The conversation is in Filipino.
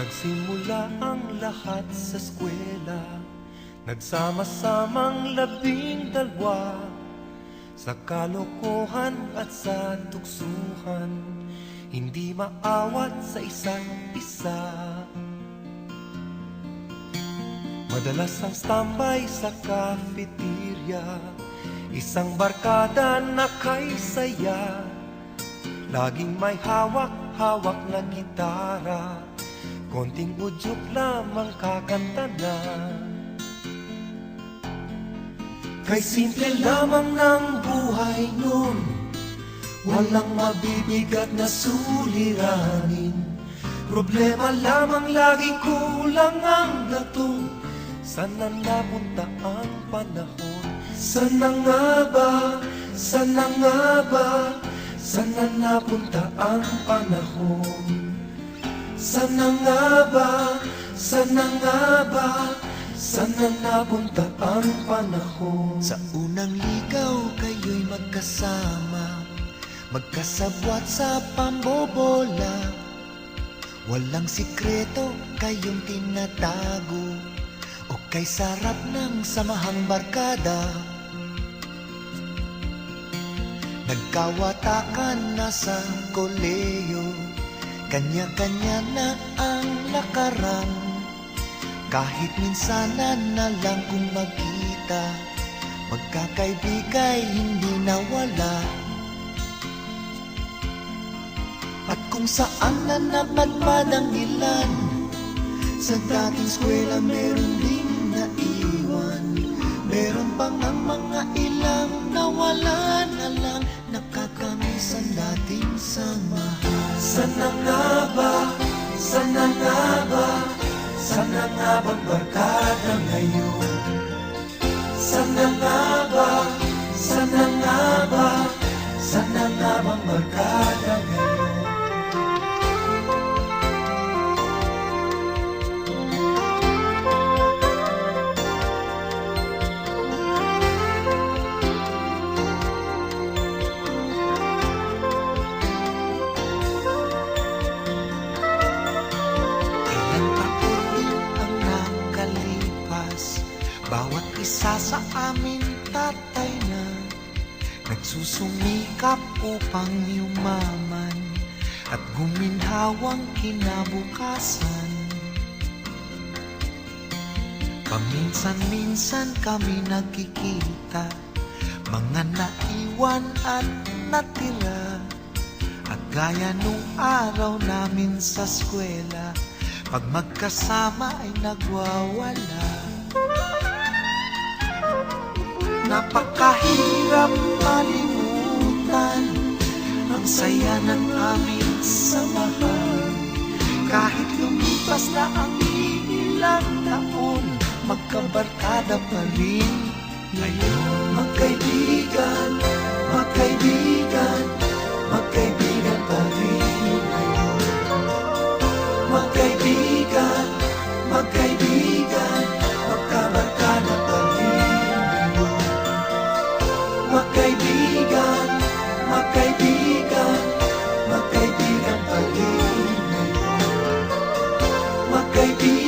Nagsimula ang lahat sa eskwela, nagsama-samang 12 sa kalokohan at sa tuksuhan, hindi maawat sa isa't isa. Madalas ang standby sa cafeteria, isang barkada na kay saya, laging may hawak-hawak na gitara, konting udyok lamang kakanta na. Kay simple lamang ng buhay nun, walang mabibigat na suliranin. Problema lamang lagi kulang ang dato. Sana napunta ang panahon? Sana nga ba? Sana nga ba? Sana napunta ang panahon? Sana nga ba? Sana nga ba? Sana napunta ang panahon? Sa unang ligaw kayo'y magkasama, magkasabwat sa pambobola. Walang sikreto kayong tinatago, o kay sarap ng samahang barkada. Nagkawatakan na sa koleyo, kanya-kanya na ang lakaran. Kahit minsanan na lang kung magkita, magkakaibigay hindi nawala. At kung saan na napadpad ang ilan, sa dating eskwela meron ding naiwan. Meron pang ang mga ilang nawala na lang, nakakamiss ang dating samahan. Sana nga ba? Sana nga ba? Sana nga bang barkada ngayon? Sana nga ba? Sana nga ba? Sana nga bang barkada ngayon? Bawat isa sa amin tatay na nagsusumikap upang yumaman at guminhawang kinabukasan. Paminsan-minsan kami nagkikita, mga naiwan at natira. At gaya nung araw namin sa eskwela, pag magkasama ay nagwawala. Napakahirap malimutan ang saya ng aming samahan. Kahit lumipas na ang ilang taon, magkabarkada pa rin ngayon. Magkaibigan, magkaibigan, magkaibigan pa rin ngayon. Magkaibigan, magkaibigan, magkabarkada pa rin. Magkaibigan, magkaibigan, magkaibigan pa rin ngayon. Magkaibigan.